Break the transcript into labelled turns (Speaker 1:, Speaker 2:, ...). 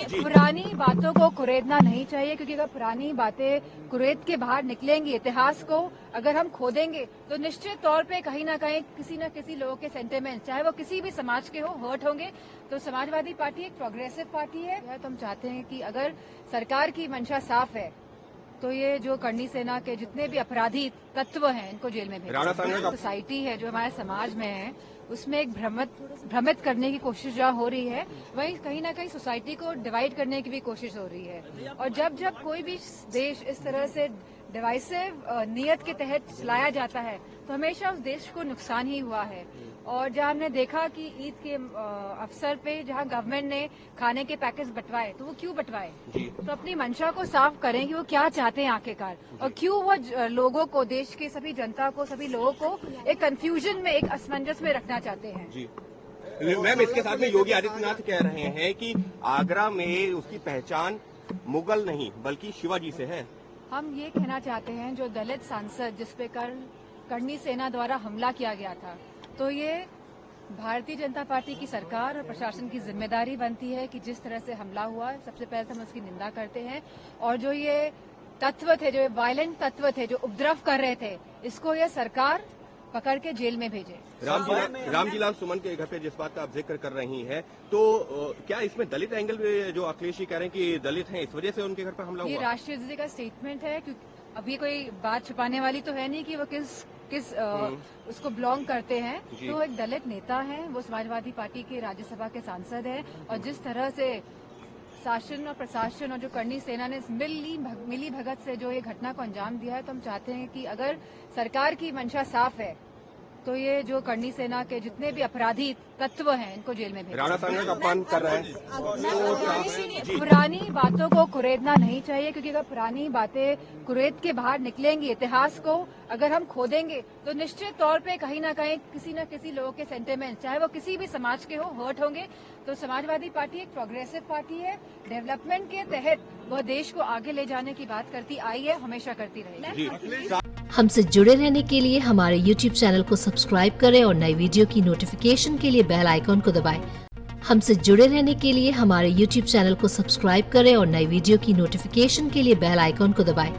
Speaker 1: पुरानी बातों को कुरेदना नहीं चाहिए, क्योंकि अगर पुरानी बातें कुरेद के बाहर निकलेंगी, इतिहास को अगर हम खोदेंगे तो निश्चित तौर पे कहीं ना कहीं किसी न किसी लोगों के सेंटिमेंट, चाहे वो किसी भी समाज के हो, हर्ट होंगे। तो समाजवादी पार्टी एक प्रोग्रेसिव पार्टी है, तो हम चाहते हैं कि अगर सरकार की मंशा साफ है तो ये जो करनी सेना के जितने भी अपराधी तत्व हैं इनको जेल में भेजें। सोसाइटी है जो हमारे समाज में है उसमें एक भ्रमित करने की कोशिश जहाँ हो रही है, वहीं कहीं ना कहीं सोसाइटी को डिवाइड करने की भी कोशिश हो रही है। और जब कोई भी देश इस तरह से डिवाइसिव नियत के तहत चलाया जाता है तो हमेशा उस देश को नुकसान ही हुआ है। और जहाँ हमने देखा कि ईद के अवसर पे जहाँ गवर्नमेंट ने खाने के पैकेज बंटवाए, तो वो क्यों बंटवाए? तो अपनी मंशा को साफ करें कि वो क्या चाहते हैं आखिरकार, और क्यों वो लोगों को, देश के सभी जनता को, सभी लोगों को एक कंफ्यूजन में, एक असमंजस में रखना चाहते हैं।
Speaker 2: जी मैम, इसके साथ में योगी आदित्यनाथ कह रहे हैं कि आगरा में उसकी पहचान मुगल नहीं बल्कि शिवाजी से है।
Speaker 1: हम ये कहना चाहते हैं, जो दलित सांसद जिसपे कल करनी सेना द्वारा हमला किया गया था, तो ये भारतीय जनता पार्टी की सरकार और प्रशासन की जिम्मेदारी बनती है कि जिस तरह से हमला हुआ, सबसे पहले तो हम उसकी निंदा करते हैं। और जो ये तत्व थे, जो वायलेंट तत्व थे, जो उपद्रव कर रहे थे, इसको ये सरकार पकड़ के जेल में भेजे।
Speaker 2: रामजीलाल सुमन के घर पे जिस बात का आप जिक्र कर रही हैं, तो क्या इसमें दलित एंगल भी, जो अखिलेश जी कह रहे हैं कि दलित हैं, इस वजह से उनके घर पर हमला हुआ?
Speaker 1: ये राष्ट्रीय जी का स्टेटमेंट है, क्योंकि अभी कोई बात छुपाने वाली तो है नहीं कि वो किस उसको बिलोंग करते हैं। तो एक दलित नेता हैं, वो समाजवादी पार्टी के राज्यसभा के सांसद हैं, और जिस तरह से शासन और प्रशासन और जो करनी सेना ने मिली भगत से जो ये घटना को अंजाम दिया है, तो हम चाहते हैं कि अगर सरकार की मंशा साफ है तो ये जो करनी सेना के जितने भी अपराधी तत्व हैं इनको जेल में भेजें।
Speaker 2: राणा सांगत अपमान कर रहे हैं।
Speaker 1: पुरानी बातों को कुरेदना नहीं चाहिए, क्योंकि अगर पुरानी बातें कुरेद के बाहर निकलेंगी, इतिहास को अगर हम खोदेंगे तो निश्चित तौर पे कहीं ना कहीं किसी न किसी लोगों के सेंटिमेंट, चाहे वो किसी भी समाज के हो, हर्ट होंगे। तो समाजवादी पार्टी एक प्रोग्रेसिव पार्टी है, डेवलपमेंट के तहत वह देश को आगे ले जाने की बात करती आई है, हमेशा करती रहेगी।
Speaker 3: हमसे जुड़े रहने के लिए हमारे YouTube चैनल को सब्सक्राइब करें और नई वीडियो की नोटिफिकेशन के लिए बेल आइकॉन को दबाएं। हमसे जुड़े रहने के लिए हमारे YouTube चैनल को सब्सक्राइब करें और नई वीडियो की नोटिफिकेशन के लिए बेल आइकॉन को दबाएं।